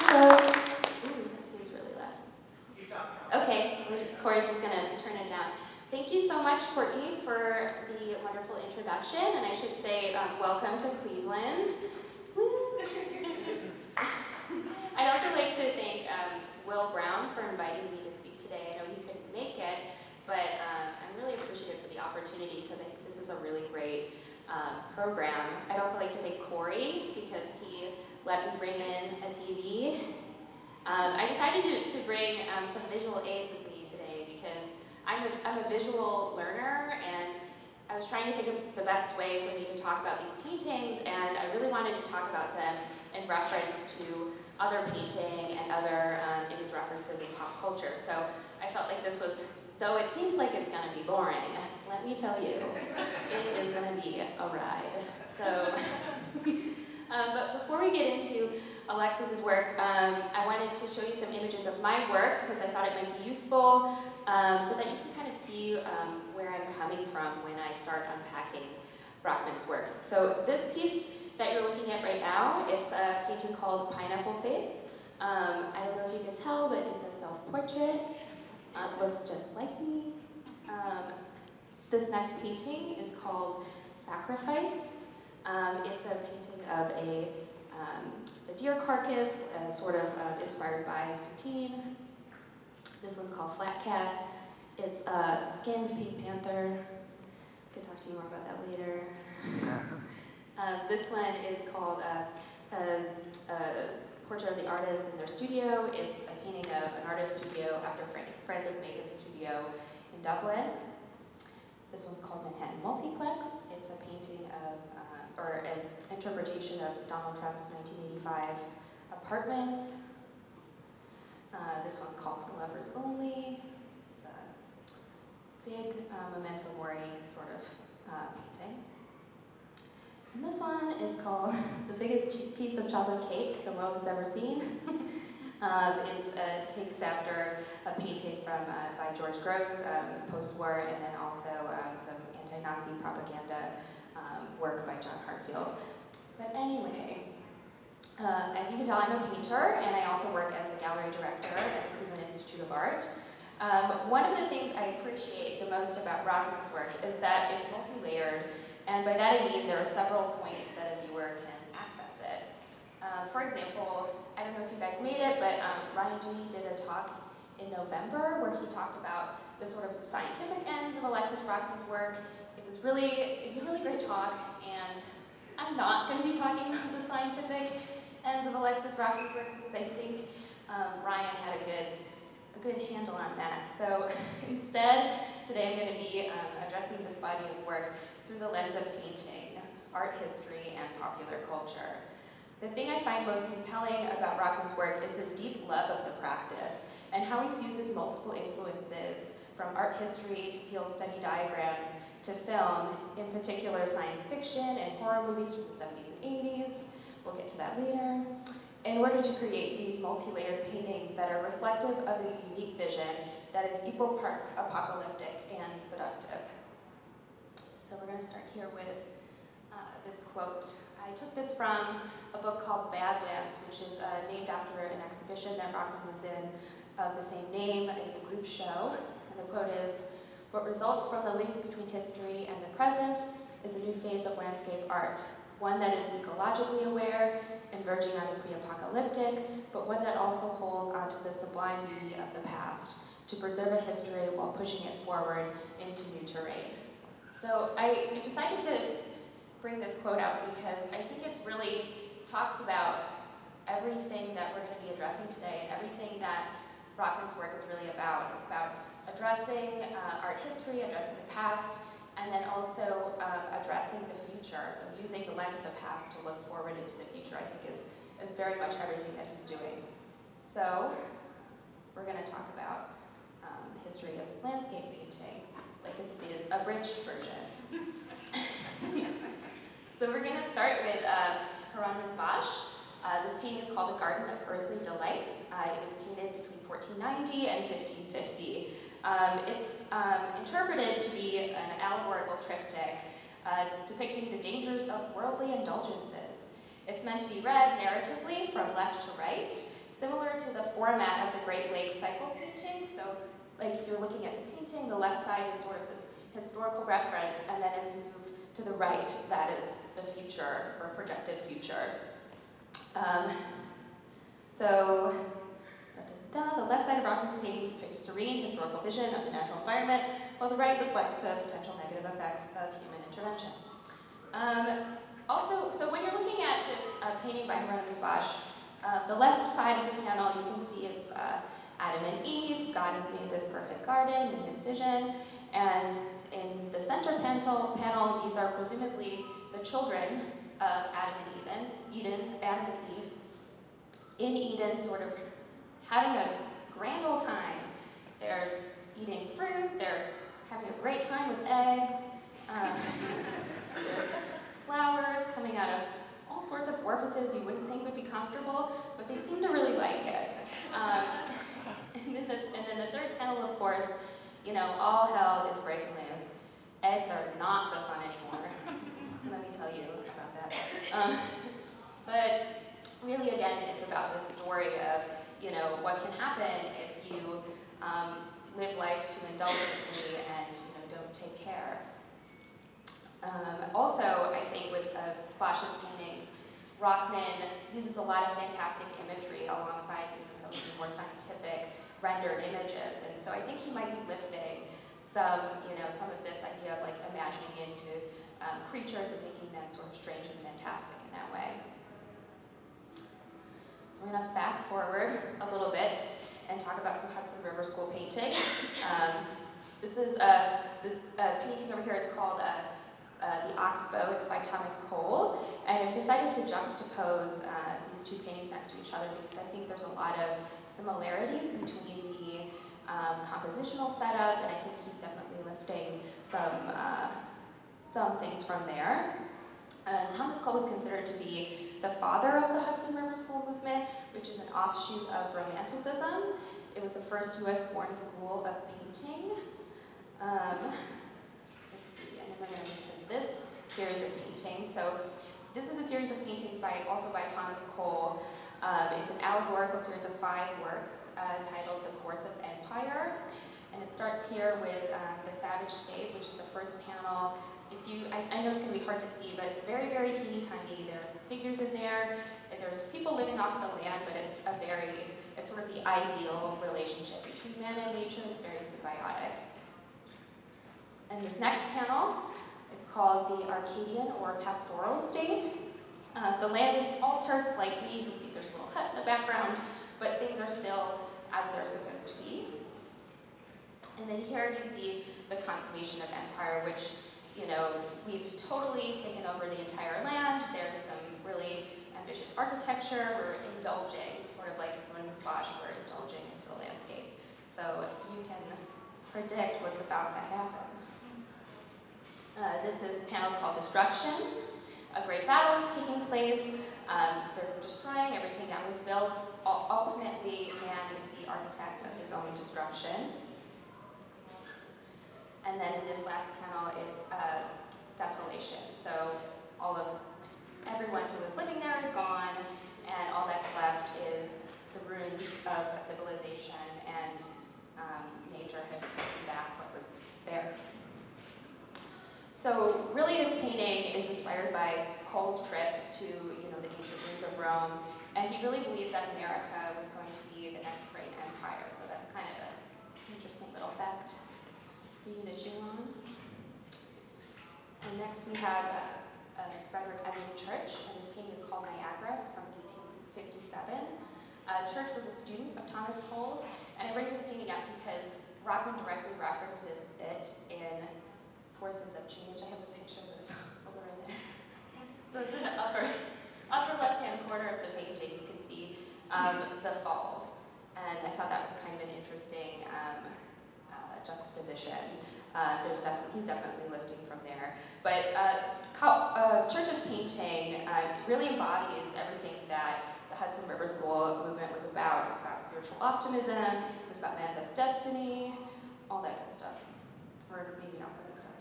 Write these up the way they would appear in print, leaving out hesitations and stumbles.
So, ooh, that seems really loud. Okay, Corey's just gonna turn it down. Thank you so much, Courtney, for the wonderful introduction, and I should say welcome to Cleveland. I'd also like to thank Will Brown for inviting me to speak today. I know he couldn't make it, but I'm really appreciative for the opportunity because I think this is a really great program. I'd also like to thank Corey because he let me bring in a TV. I decided to bring some visual aids with me today because I'm a visual learner, and I was trying to think of the best way for me to talk about these paintings, and I really wanted to talk about them in reference to other painting and other image references in pop culture. So I felt like this was, though it seems like it's going to be boring, let me tell you, it is going to be a ride. So, but before we get into Alexis's work, I wanted to show you some images of my work because I thought it might be useful so that you can kind of see where I'm coming from when I start unpacking Rockman's work. So this piece that you're looking at right now, it's a painting called Pineapple Face. I don't know if you can tell, but it's a self-portrait. It looks just like me. This next painting is called Sacrifice. It's a painting of a deer carcass, sort of inspired by Soutine. This one's called Flat Cat. It's a skinned pink panther. I can talk to you more about that later. This one is called Portrait of the Artist in Their Studio. It's a painting of an artist studio after Francis Bacon's studio in Dublin. This one's called Manhattan Multiplex. It's a painting of, or an interpretation of Donald Trump's 1985 apartments. This one's called For Lovers Only. It's a big memento mori sort of painting. And this one is called The Biggest Piece of Chocolate Cake the World Has Ever Seen. It takes after a painting from by George Gross, post-war, and then also some anti-Nazi propaganda work by John Hartfield. But anyway, as you can tell, I'm a painter, and I also work as the gallery director at the Cleveland Institute of Art. One of the things I appreciate the most about Rockman's work is that it's multi-layered, and by that I mean there are several points that a viewer can access it. For example, I don't know if you guys made it, but Ryan Dewey did a talk in November where he talked about the sort of scientific ends of Alexis Rockman's work. It was a really great talk, and I'm not going to be talking about the scientific ends of Alexis Rockman's work because I think Ryan had a good handle on that. So instead, today I'm going to be addressing this body of work through the lens of painting, art history, and popular culture. The thing I find most compelling about Rockman's work is his deep love of the practice and how he fuses multiple influences from art history to field study diagrams to film, in particular science fiction and horror movies from the 70s and 80s. We'll get to that later. In order to create these multi-layered paintings that are reflective of his unique vision that is equal parts apocalyptic and seductive. So we're going to start here with this quote. I took this from a book called Badlands, which is named after an exhibition that Rockman was in of the same name. It was a group show, and the quote is, "What results from the link between history and the present is a new phase of landscape art, one that is ecologically aware and verging on the pre-apocalyptic, but one that also holds onto the sublime beauty of the past, to preserve a history while pushing it forward into new terrain." So I decided to bring this quote out because I think it really talks about everything that we're going to be addressing today and everything that Rockman's work is really about. It's about addressing art history, addressing the past, and then also addressing the future. So using the lens of the past to look forward into the future, I think is very much everything that he's doing. So we're going to talk about the history of landscape painting, like it's the abridged version. So we're going to start with Hieronymus Bosch. This painting is called The Garden of Earthly Delights. It was painted between 1490 and 1550. It's interpreted to be an allegorical triptych depicting the dangers of worldly indulgences. It's meant to be read narratively from left to right, similar to the format of the Great Lakes cycle painting. So like if you're looking at the painting, the left side is sort of this historical referent, and then as you move to the right, that is the future or projected future. The left side of Rockman's paintings depict a serene historical vision of the natural environment, while the right reflects the potential negative effects of human intervention. Also, so when you're looking at this painting by Hieronymus Bosch, the left side of the panel, you can see it's Adam and Eve. God has made this perfect garden in his vision. And in the center panel, these are presumably the children of Adam and Adam and Eve, in Eden, sort of having a grand old time. There's eating fruit, they're having a great time with eggs, there's flowers coming out of all sorts of orifices you wouldn't think would be comfortable, but they seem to really like it. And then the third panel, of course, you know, all hell is breaking loose. Eggs are not so fun anymore. Let me tell you about that. But really, again, it's about this story of, you know, what can happen if you live life too indulgently and, you know, don't take care. Also, I think with Bosch's paintings, Rockman uses a lot of fantastic imagery alongside some of the more scientific rendered images, and so I think he might be lifting some, you know, some of this idea of like imagining into creatures and making them sort of strange and fantastic in that way. So we're going to fast forward a little bit and talk about some Hudson River School painting. This painting over here is called The Oxbow. It's by Thomas Cole, and I've decided to juxtapose these two paintings next to each other because I think there's a lot of similarities between the compositional setup, and I think he's definitely lifting some things from there. Thomas Cole was considered to be the father of the Hudson River School movement, which is an offshoot of Romanticism. It was the first US-born school of painting. Let's see, and then we're going to move to this series of paintings. So this is a series of paintings also by Thomas Cole. It's an allegorical series of 5 works titled The Course of Empire. And it starts here with the Savage State, which is the first panel. I know it's going to be hard to see, but very, very teeny tiny. There's figures in there. There's people living off the land, but it's sort of the ideal relationship between man and nature. It's very symbiotic. And this next panel, it's called the Arcadian or Pastoral State. The land is altered slightly. You can see there's a little hut in the background, but things are still as they're supposed to be. And then here you see the consummation of empire, which, you know, we've totally taken over the entire land. There's some really ambitious architecture. We're indulging, sort of like Hieronymus Bosch, we're indulging into the landscape. So you can predict what's about to happen. This panel is called Destruction. A great battle is taking place. They're destroying everything that was built. Ultimately, man is the architect of his own destruction. And then in this last panel, it's desolation. So everyone who was living there is gone, and all that's left is the ruins of a civilization, and nature has taken back what was theirs. So really, this painting is inspired by Cole's trip to, you know, the ancient ruins of Rome, and he really believed that America was going to be the next great empire. So that's kind of an interesting little fact for you to chew on. And next we have Frederick Edmund Church, and his painting is called Niagara. It's from 1857. Church was a student of Thomas Cole's, and I bring this painting up because Rockman directly references it in Forces of Change. I have a picture, but it's over in there. So in the upper left-hand corner of the painting, you can see the falls, and I thought that was kind of an interesting juxtaposition. He's definitely lifting from there. But Church's painting really embodies everything that the Hudson River School movement was about. It was about spiritual optimism, it was about manifest destiny, all that good stuff. Or maybe not so good stuff.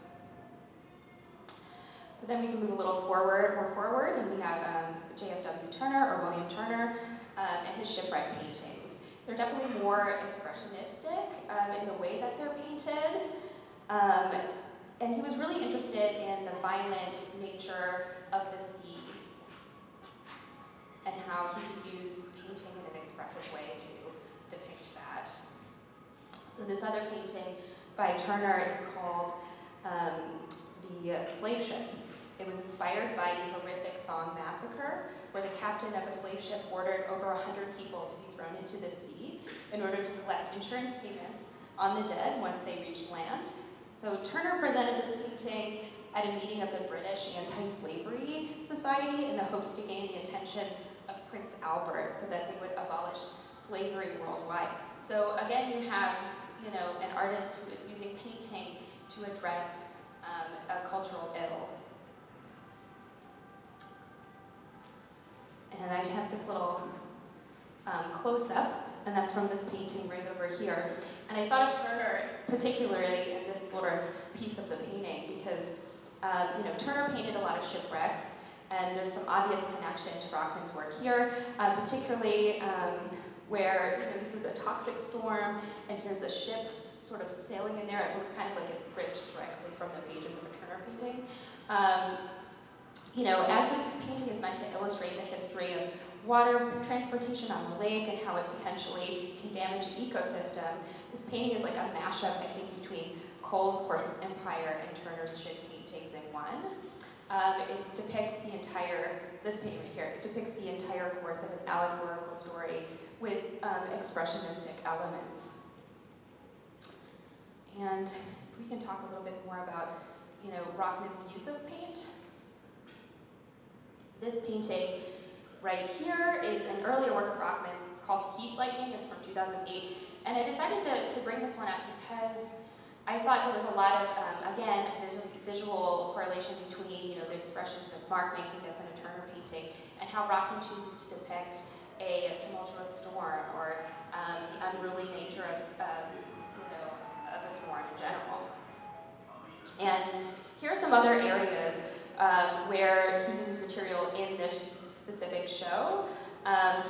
So then we can move a little more forward, and we have J.F.W. Turner, or William Turner. and his shipwreck paintings. They're definitely more expressionistic in the way that they're painted. And he was really interested in the violent nature of the sea and how he could use painting in an expressive way to depict that. So this other painting by Turner is called The Slave Ship. It was inspired by the horrific Song Massacre, where the captain of a slave ship ordered over 100 people to be thrown into the sea in order to collect insurance payments on the dead once they reached land. So Turner presented this painting at a meeting of the British Anti-Slavery Society in the hopes to gain the attention of Prince Albert so that they would abolish slavery worldwide. So again, you have, you know, an artist who is using painting to address a cultural ill. And I have this little close-up, and that's from this painting right over here. And I thought of Turner particularly in this sort of piece of the painting because, you know, Turner painted a lot of shipwrecks, and there's some obvious connection to Rockman's work here, particularly where, you know, this is a toxic storm, and here's a ship sort of sailing in there. It looks kind of like it's ripped directly from the pages of a Turner painting. You know, as this painting is meant to illustrate the history of water transportation on the lake and how it potentially can damage an ecosystem, this painting is like a mashup, I think, between Cole's Course of Empire and Turner's ship paintings in one. It depicts the entire, this painting right here, it depicts the entire course of an allegorical story with expressionistic elements. And we can talk a little bit more about, you know, Rockman's use of paint. This painting right here is an earlier work of Rockman's. It's called Heat Lightning. It's from 2008. And I decided to bring this one up because I thought there was a lot of, again, there's a visual correlation between, you know, the expressions of mark making that's in a Turner painting and how Rockman chooses to depict a tumultuous storm or the unruly nature of, you know, of a storm in general. And here are some other areas where he uses material in this specific show.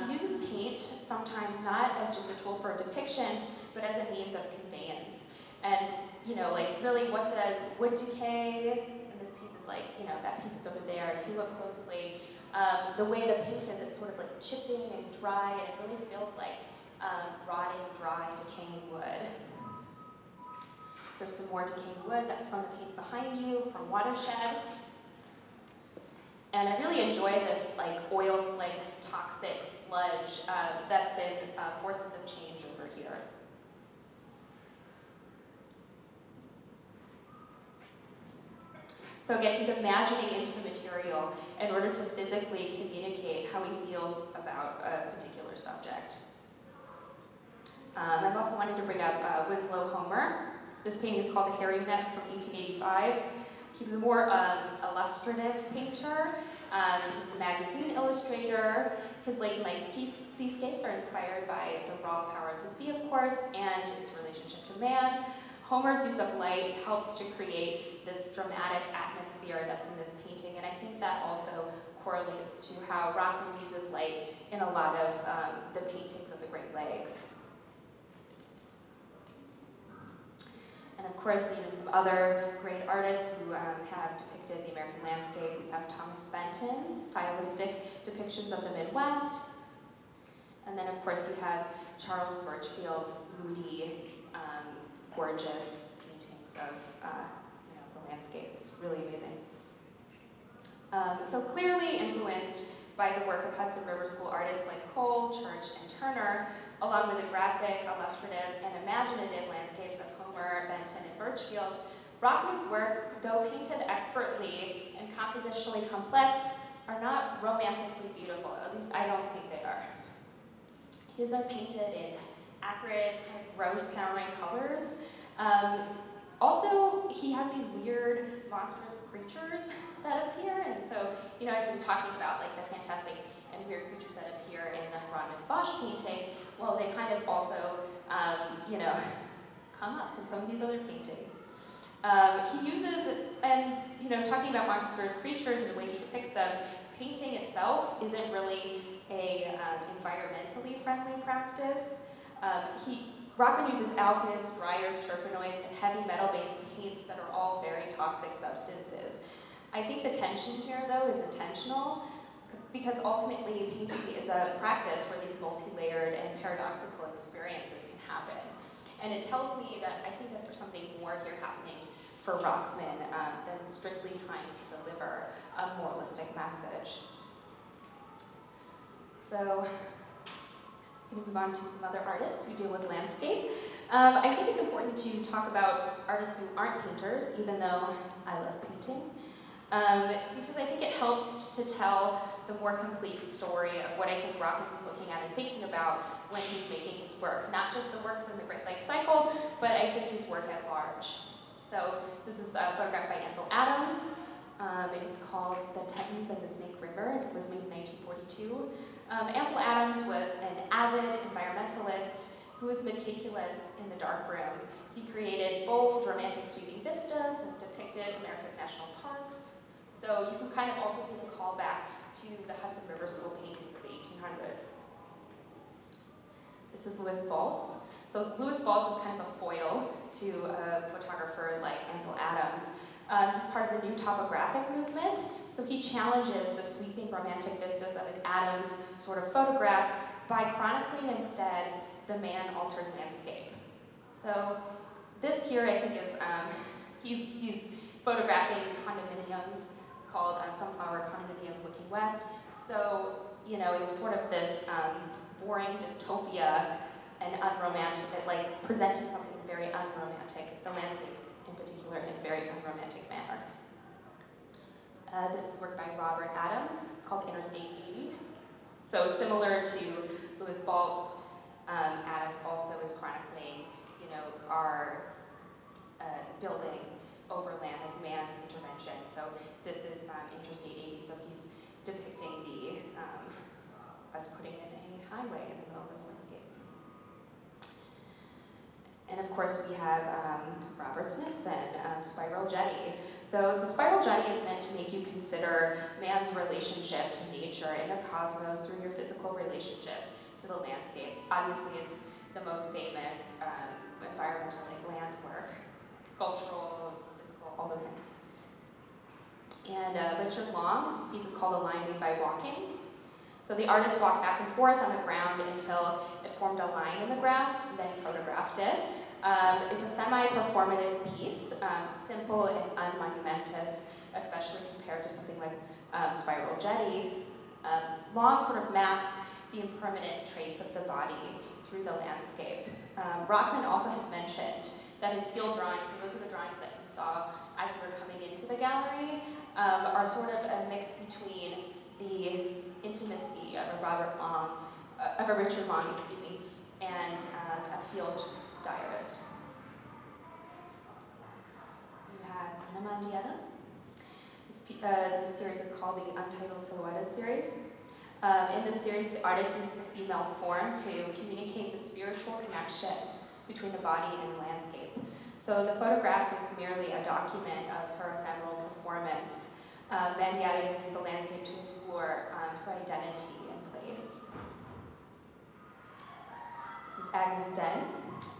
He uses paint sometimes not as just a tool for a depiction, but as a means of conveyance. And, you know, like really what does wood decay, and this piece is like, you know, that piece is over there. If you look closely, the way the paint is, it's sort of like chipping and dry, and it really feels like rotting, dry, decaying wood. There's some more decaying wood. That's from the paint behind you, from Watershed. And I really enjoy this like oil slick, toxic sludge that's in Forces of Change over here. So again, he's imagining into the material in order to physically communicate how he feels about a particular subject. I've also wanted to bring up Winslow Homer. This painting is called The Hairy Nets from 1885. He was a more illustrative painter. He was a magazine illustrator. His late life seascapes are inspired by the raw power of the sea, of course, and its relationship to man. Homer's use of light helps to create this dramatic atmosphere that's in this painting, and I think that also correlates to how Rockman uses light in a lot of the paintings of the Great Lakes. And of course, you know, some other great artists who have depicted the American landscape. We have Thomas Benton's stylistic depictions of the Midwest. And then, of course, you have Charles Birchfield's moody, gorgeous paintings of you know, the landscape. It's really amazing. So clearly influenced by the work of Hudson River School artists like Cole, Church, and Turner, along with the graphic, illustrative, and imaginative landscapes of Homer, Benton, and Birchfield, Rockman's works, though painted expertly and compositionally complex, are not romantically beautiful. At least I don't think they are. His are painted in acrid, kind of gross sounding colors. Also, he has these weird, monstrous creatures that appear, and so, you know, I've been talking about like the fantastic and weird creatures that appear in the Hieronymus Bosch painting. Well, they kind of also, you know, come up in some of these other paintings. He uses, and you know, talking about monstrous creatures and the way he depicts them, painting itself isn't really a environmentally friendly practice. Rockman uses alkyds, dryers, terpenoids, and heavy metal-based paints that are all very toxic substances. I think the tension here, though, is intentional, because ultimately painting is a practice where these multi-layered and paradoxical experiences can happen. And it tells me that I think that there's something more here happening for Rockman than strictly trying to deliver a moralistic message. So, I'm going to move on to some other artists who deal with landscape. I think it's important to talk about artists who aren't painters, even though I love painting, because I think it helps to tell the more complete story of what I think Rockman's looking at and thinking about when he's making his work. Not just the works in the Great Lakes Cycle, but I think his work at large. So this is a photograph by Ansel Adams. It's called The Tetons and the Snake River. It was made in 1942. Ansel Adams was an avid environmentalist who was meticulous in the darkroom. He created bold, romantic sweeping vistas that depicted America's national parks. So you can kind of also see the callback to the Hudson River School paintings of the 1800s. This is Louis Baltz. So Louis Baltz is kind of a foil to a photographer like Ansel Adams. He's part of the new topographic movement, so he challenges the sweeping romantic vistas of an Adams sort of photograph by chronicling instead the man-altered landscape. So this here, I think, is, he's photographing condominiums. It's called Sunflower Condominiums Looking West. So, you know, it's sort of this boring dystopia and unromantic, like presenting something very unromantic, the landscape in particular, in a very unromantic manner. This is work by Robert Adams. It's called Interstate 80. So similar to Louis Baltz, Adams also is chronicling, you know, our building over land, like man's intervention. So this is Interstate 80. So he's depicting us putting in a highway in the middle of this landscape. And of course we have Robert Smithson, Spiral Jetty. So the Spiral Jetty is meant to make you consider man's relationship to nature and the cosmos through your physical relationship to the landscape. Obviously it's the most famous environmental land work, sculptural, physical, all those things. And Richard Long, this piece is called A Line Made by Walking. So the artist walked back and forth on the ground until it formed a line in the grass, and then he photographed it. It's a semi-performative piece, simple and unmonumentous, especially compared to something like Spiral Jetty. Long sort of maps the impermanent trace of the body through the landscape. Rockman also has mentioned that his field drawings, so those are the drawings that you saw as you were coming into the gallery, are sort of a mix between the intimacy of a Richard Long, and a field diarist. You have Hannah Mondietta. This series is called the Untitled Silhouette series. In this series, the artist uses the female form to communicate the spiritual connection between the body and landscape. So the photograph is merely a document of her ephemeral performance. Mondietta uses the landscape to explore her identity and place. This is Agnes Den,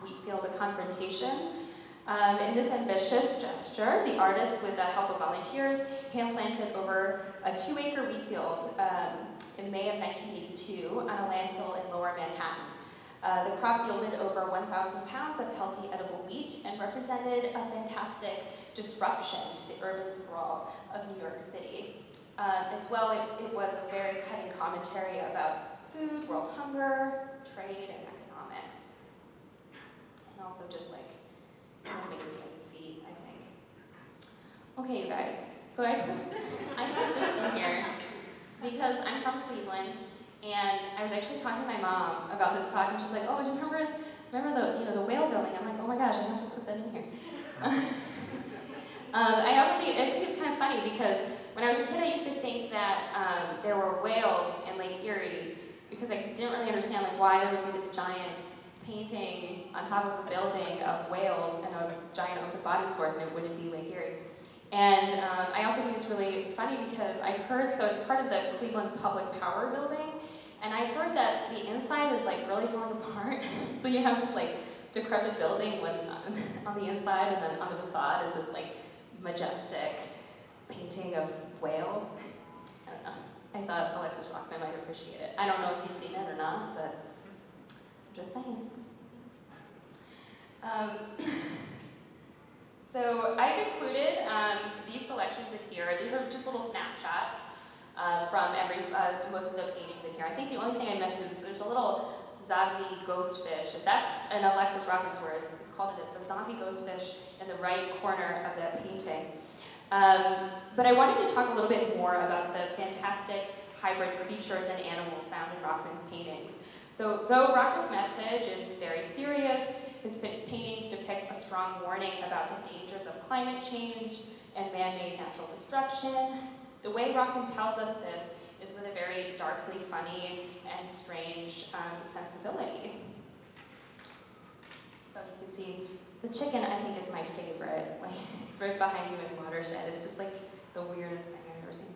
Wheatfield, A Confrontation. In this ambitious gesture, the artist, with the help of volunteers, hand-planted over a 2-acre wheat field in May of 1982 on a landfill in Lower Manhattan. The crop yielded over 1,000 pounds of healthy edible wheat and represented a fantastic disruption to the urban sprawl of New York City. As well, it was a very cutting commentary about food, world hunger, trade, and economics. And also just like an amazing feat, I think. Okay, you guys, so I put this in here because I'm from Cleveland, and I was actually talking to my mom about this talk, and she's like, "Oh, do you remember the the whale building?" I'm like, "Oh my gosh, I have to put that in here." I think it's kind of funny because when I was a kid, I used to think that there were whales in Lake Erie because I didn't really understand why there would be this giant painting on top of a building of whales and a giant open body source, and it wouldn't be Lake Erie. And I also think it's really funny because I've heard, so it's part of the Cleveland Public Power building, and I heard that the inside is like really falling apart. So you have this like decrepit building when on the inside, and then on the facade is this like majestic painting of whales. I don't know. I thought Alexis Rockman might appreciate it. I don't know if he's seen it or not, but I'm just saying. So I've included these selections in here. These are just little snapshots from most of the paintings in here. I think the only thing I missed was there's a little zombie ghostfish. That's in Alexis Rockman's words. It's called the zombie ghostfish in the right corner of that painting. But I wanted to talk a little bit more about the fantastic hybrid creatures and animals found in Rockman's paintings. So though Rockman's message is very serious, his paintings depict a strong warning about the dangers of climate change and man-made natural destruction. The way Rockman tells us this is with a very darkly funny and strange sensibility. So you can see the chicken, I think, is my favorite. Like, it's right behind you in Watershed. It's just like the weirdest thing I've ever seen.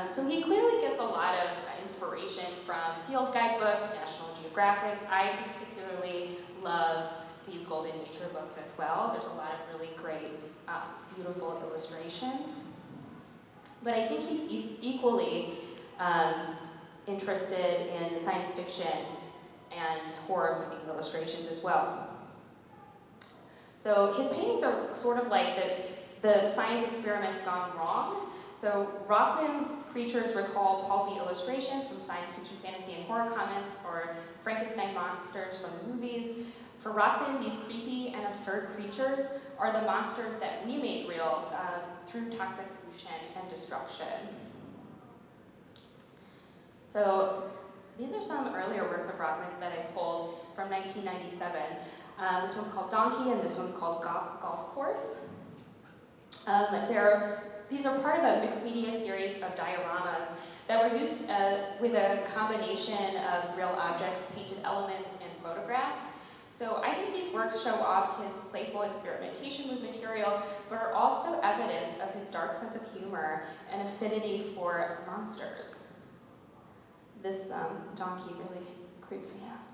So he clearly gets a lot of inspiration from field guidebooks, National Geographics. I particularly love these Golden Nature books as well. There's a lot of really great, beautiful illustration. But I think he's equally interested in science fiction and horror movie illustrations as well. So his paintings are sort of like the science experiments gone wrong. So Rockman's creatures recall pulpy illustrations from science fiction, fantasy, and horror comics, or Frankenstein monsters from movies. For Rockman, these creepy and absurd creatures are the monsters that we made real through toxic pollution and destruction. So these are some earlier works of Rockman's that I pulled from 1997. This one's called Donkey, and this one's called Golf Course. These are part of a mixed media series of dioramas that were used with a combination of real objects, painted elements, and photographs. So I think these works show off his playful experimentation with material, but are also evidence of his dark sense of humor and affinity for monsters. This donkey really creeps me out.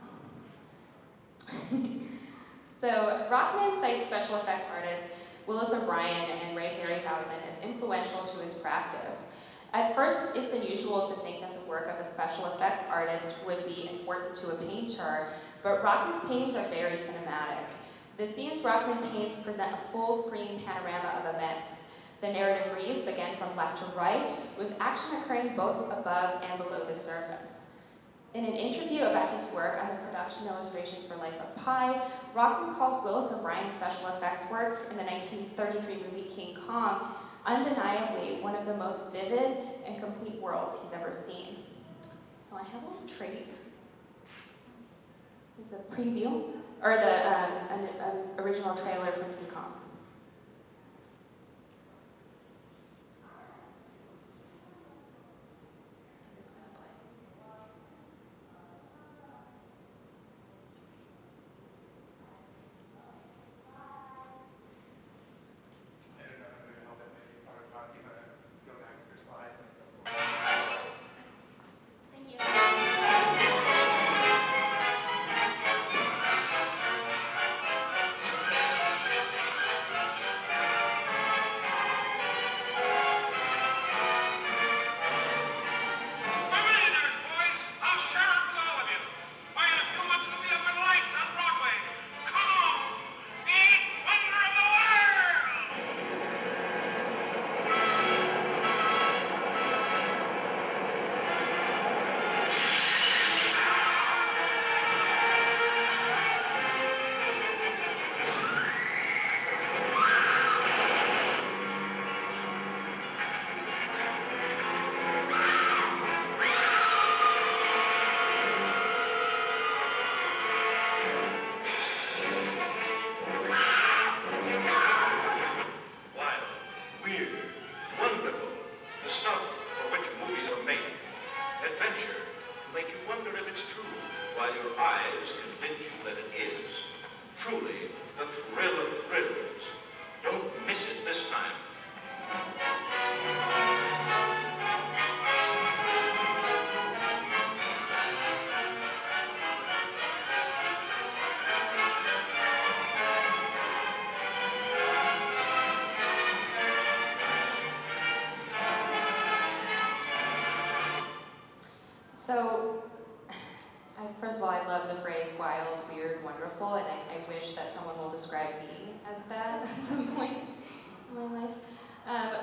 So Rockman cites special effects artists Willis O'Brien and Ray Harryhausen as influential to his practice. At first, it's unusual to think that the work of a special effects artist would be important to a painter, but Rockman's paintings are very cinematic. The scenes Rockman paints present a full-screen panorama of events. The narrative reads, again from left to right, with action occurring both above and below the surface. In an interview about his work on the production illustration for Life of Pi, Rockman calls Willis O'Brien's special effects work in the 1933 movie King Kong undeniably one of the most vivid and complete worlds he's ever seen. So I have a little treat. Here's a preview, or an original trailer from King Kong. So, first of all, I love the phrase wild, weird, wonderful, and I wish that someone will describe me as that at some point in my life.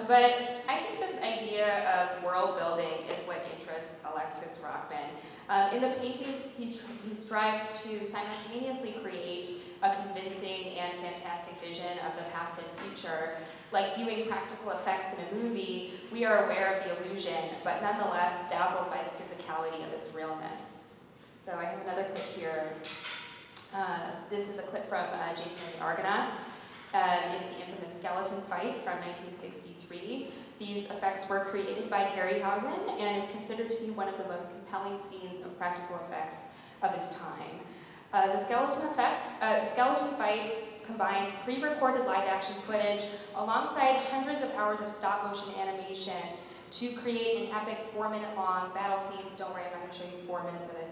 But I think this idea of world building is what interests Alexis Rockman. In the paintings, he strives to simultaneously create a convincing and fantastic vision of the past and future. Like viewing practical effects in a movie, we are aware of the illusion, but nonetheless dazzled by the physicality of its realness. So I have another clip here. This is a clip from Jason and the Argonauts. It's the infamous skeleton fight from 1963. These effects were created by Harryhausen and is considered to be one of the most compelling scenes of practical effects of its time. The skeleton fight combined pre-recorded live-action footage alongside hundreds of hours of stop-motion animation to create an epic 4-minute-long battle scene. Don't worry, I'm not going to show you 4 minutes of it.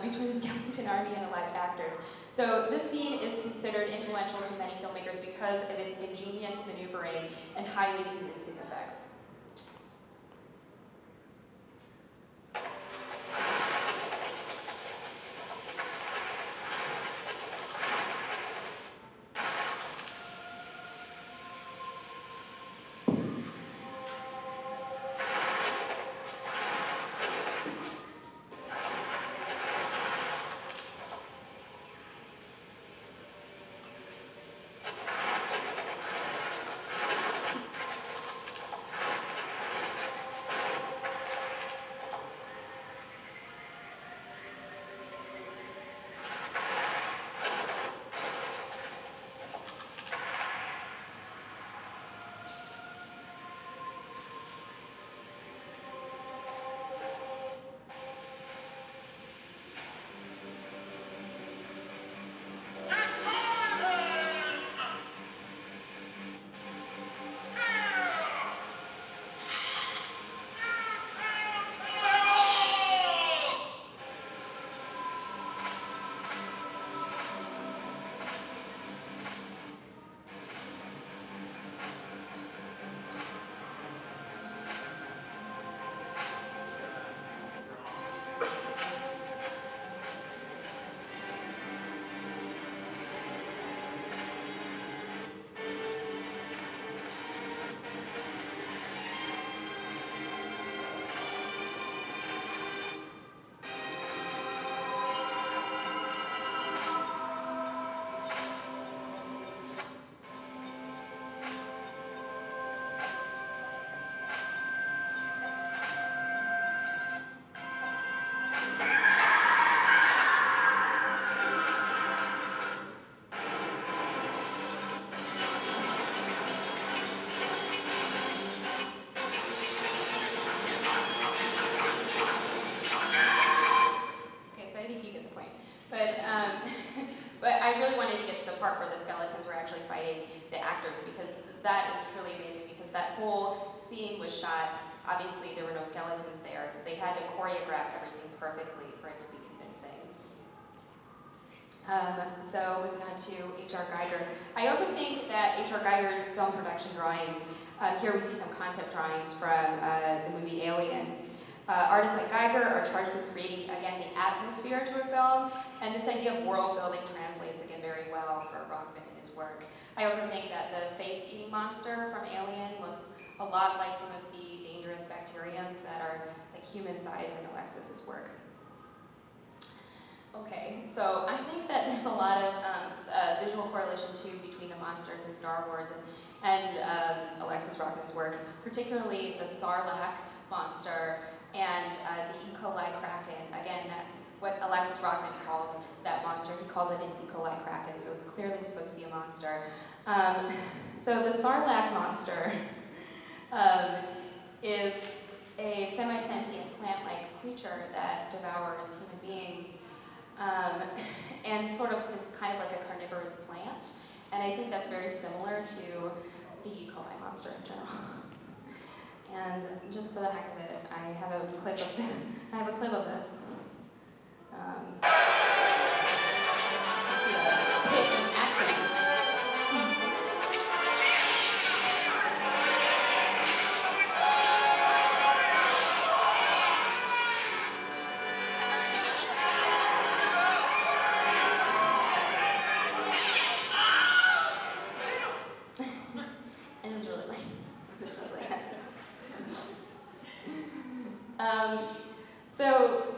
Between the skeleton army and the live actors. So this scene is considered influential to many filmmakers because of its ingenious maneuvering and highly convincing effects. part where the skeletons were actually fighting the actors, because that is truly amazing, because that whole scene was shot, obviously there were no skeletons there, so they had to choreograph everything perfectly for it to be convincing. So moving on to H.R. Geiger. I also think that H.R. Geiger's film production drawings, here we see some concept drawings from the movie Alien. Artists like Geiger are charged with creating, again, the atmosphere to a film, and this idea of world building translates, again, very well for Rockman in his work. I also think that the face-eating monster from Alien looks a lot like some of the dangerous bacteriums that are like human-sized in Alexis's work. Okay, so I think that there's a lot of visual correlation too between the monsters in Star Wars and Alexis Rockman's work, particularly the Sarlacc monster and the E. coli kraken. Again, that's what Alexis Rockman calls that monster. He calls it an E. coli kraken, so it's clearly supposed to be a monster. So the Sarlacc monster is a semi-sentient plant-like creature that devours human beings. And sort of, it's kind of like a carnivorous plant. And I think that's very similar to the E. coli monster in general. And just for the heck of it, I have a clip of this. Let's see the pit in action. So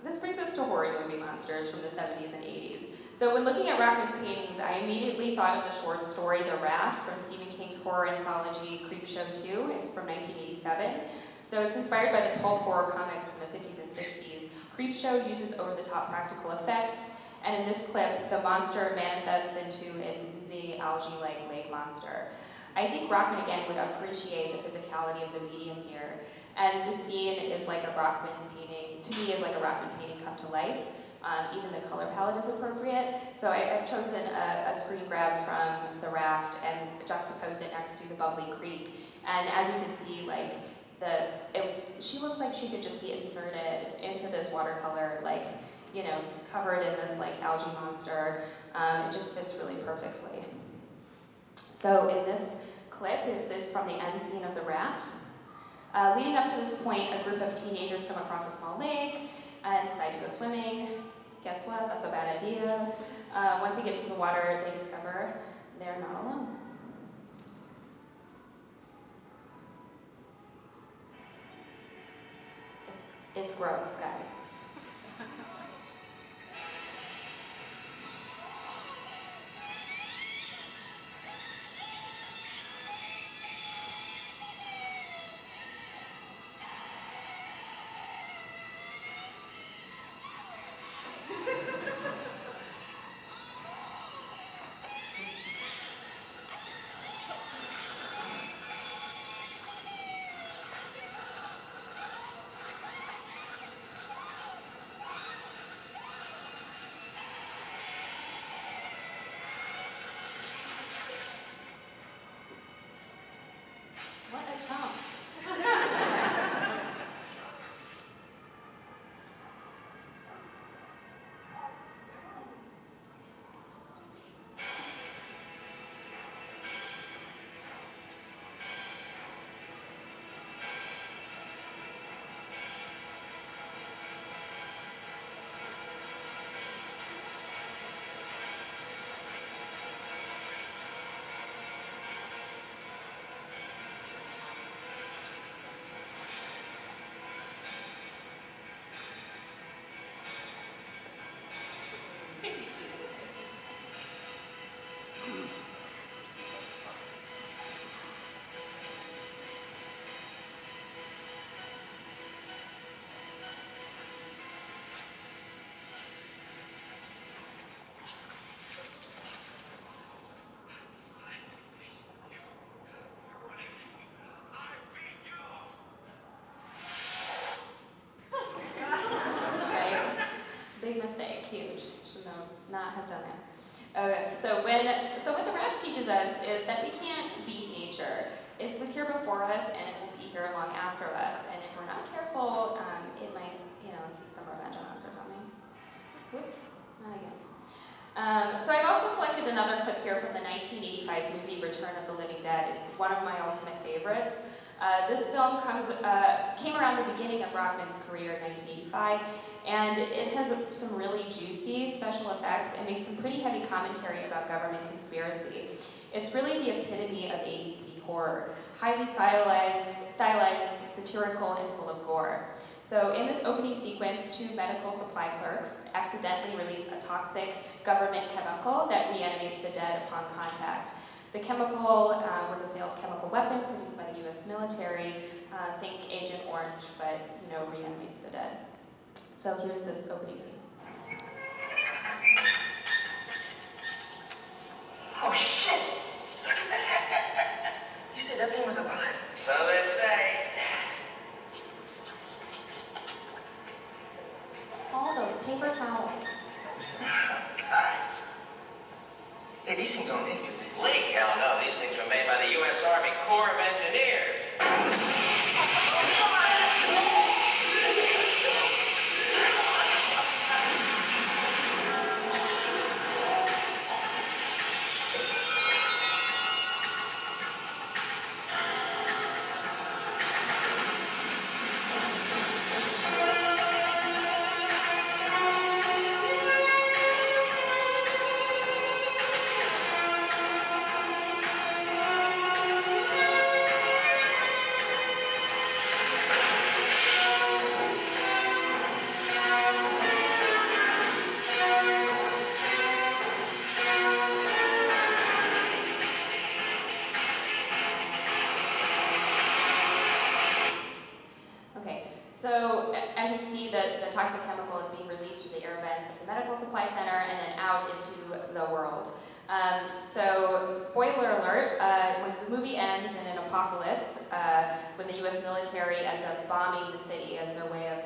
this brings us to horror movie monsters from the 70s and 80s. So when looking at Rockman's paintings, I immediately thought of the short story The Raft from Stephen King's horror anthology Creepshow 2. It's from 1987. So it's inspired by the pulp horror comics from the 50s and 60s. Creepshow uses over-the-top practical effects, and in this clip, the monster manifests into an oozy, algae-like lake monster. I think Rockman, again, would appreciate the physicality of the medium here. And the scene is like a Rockman painting, to me, is like a Rockman painting come to life. Even the color palette is appropriate. So I've chosen a screen grab from The Raft and juxtaposed it next to the bubbly creek. And as you can see, like, she looks like she could just be inserted into this watercolor, like, you know, covered in this like algae monster. It just fits really perfectly. So in this clip, this is from the end scene of The Raft. Leading up to this point, a group of teenagers come across a small lake and decide to go swimming. Guess what? That's a bad idea. Once they get into the water, they discover they're not alone. It's gross, guys. What a chump. Big mistake, huge. Should not have done it. Okay, so what the Raft teaches us is that we can't beat nature. It was here before us, and it will be here long after us. And if we're not careful, it might, seek some revenge on us or something. Whoops, not again. So I've also selected another clip here from the 1985 movie Return of the Living Dead. It's one of my ultimate favorites. This film came around the beginning of Rockman's career in 1985, and it has some really juicy special effects and makes some pretty heavy commentary about government conspiracy. It's really the epitome of 80s B horror, highly stylized, satirical, and full of gore. So in this opening sequence, two medical supply clerks accidentally release a toxic government chemical that reanimates the dead upon contact. The chemical was a failed chemical weapon produced by the US military. Think Agent Orange, but reanimates the dead. So here's this opening scene. Oh shit! You said that thing was alive? So they say. All those paper towels. Hey, these things don't leak. Leak? Hell no, these things were made by the U.S. Army Corps of Engineers. So as you can see, the toxic chemical is being released through the air vents of the medical supply center and then out into the world. So spoiler alert, when the movie ends in an apocalypse, when the US military ends up bombing the city as their way of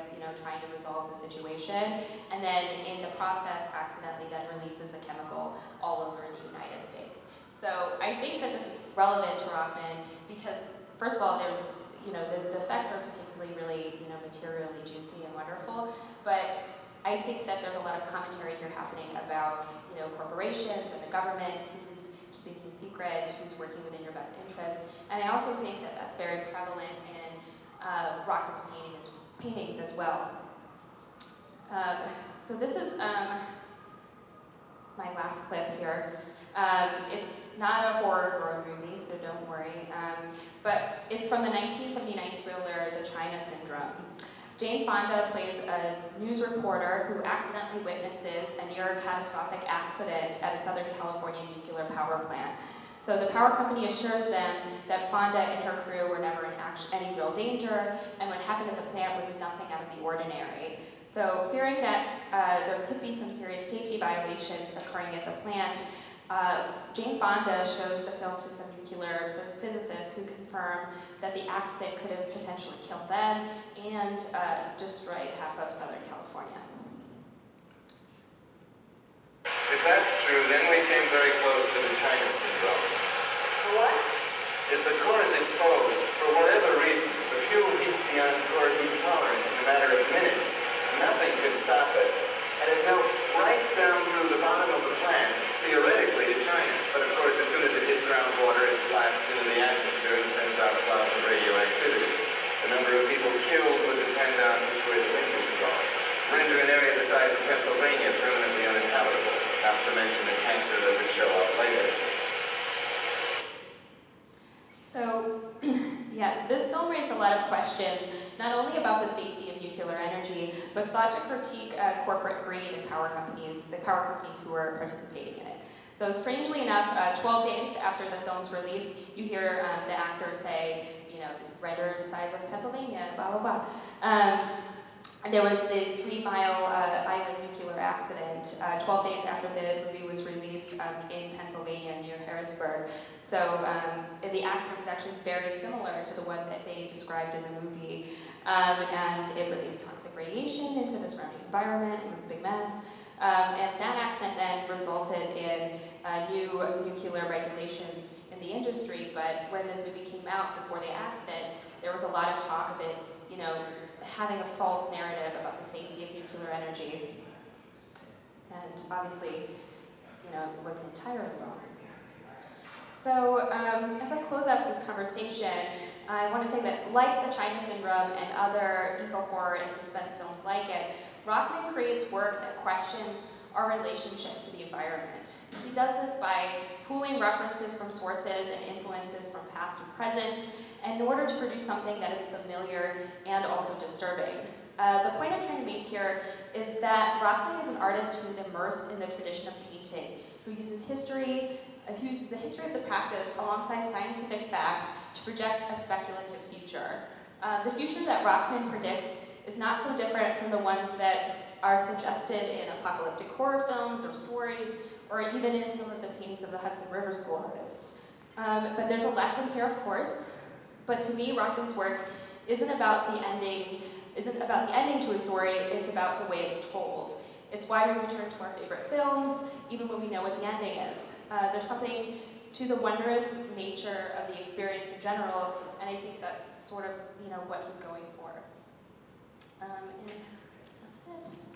trying to resolve the situation, and then in the process accidentally then releases the chemical all over the United States. So I think that this is relevant to Rockman because first of all, there's the effects are particularly really materially juicy and wonderful, but I think that there's a lot of commentary here happening about corporations and the government, who's keeping things secret, who's working within your best interests, and I also think that that's very prevalent in Rockman's paintings as well. So this is my last clip here. It's not a horror or a movie, so don't worry, but it's from the 1979 thriller, The China Syndrome. Jane Fonda plays a news reporter who accidentally witnesses a near catastrophic accident at a Southern California nuclear power plant. So the power company assures them that Fonda and her crew were never in any real danger, and what happened at the plant was nothing out of the ordinary. So fearing that there could be some serious safety violations occurring at the plant, Jane Fonda shows the film to some nuclear physicists who confirm that the accident could have potentially killed them and destroyed half of Southern California. If that's true, then we came very close to the China Syndrome. What? If the core is exposed, for whatever reason, the fuel heats beyond core heat tolerance in a matter of minutes. Nothing can stop it. And it melts right down through the bottom of the plant, theoretically to China. But of course, as soon as it hits groundwater, it blasts into the atmosphere and sends out clouds of radioactivity. The number of people killed would depend on which way the wind is blowing. Render an area the size of Pennsylvania permanently uninhabitable, not to mention the cancer that would show up later. So, yeah, this film raised a lot of questions, not only about the safety of nuclear energy, but sought to critique corporate greed and the power companies who were participating in it. So strangely enough, 12 days after the film's release, you hear the actors say, render the size of Pennsylvania, blah, blah, blah. There was the 3 Mile Island nuclear accident 12 days after the movie was released in Pennsylvania near Harrisburg. So the accident was actually very similar to the one that they described in the movie. And it released toxic radiation into the surrounding environment. It was a big mess. And that accident then resulted in new nuclear regulations in the industry. But when this movie came out before the accident, there was a lot of talk of it, having a false narrative about the safety of nuclear energy. And obviously, it wasn't entirely wrong. So as I close up this conversation, I want to say that like The China Syndrome and other eco-horror and suspense films like it, Rockman creates work that questions our relationship to the environment. He does this by pooling references from sources and influences from past and present in order to produce something that is familiar and also disturbing. The point I'm trying to make here is that Rockman is an artist who's immersed in the tradition of painting, who uses the history of the practice alongside scientific fact to project a speculative future. The future that Rockman predicts is not so different from the ones that are suggested in apocalyptic horror films or stories, or even in some of the paintings of the Hudson River School artists. But there's a lesson here, of course. But to me, Rockman's work isn't about the ending to a story, it's about the way it's told. It's why we return to our favorite films, even when we know what the ending is. There's something to the wondrous nature of the experience in general, and I think that's sort of, what he's going for. And that's it.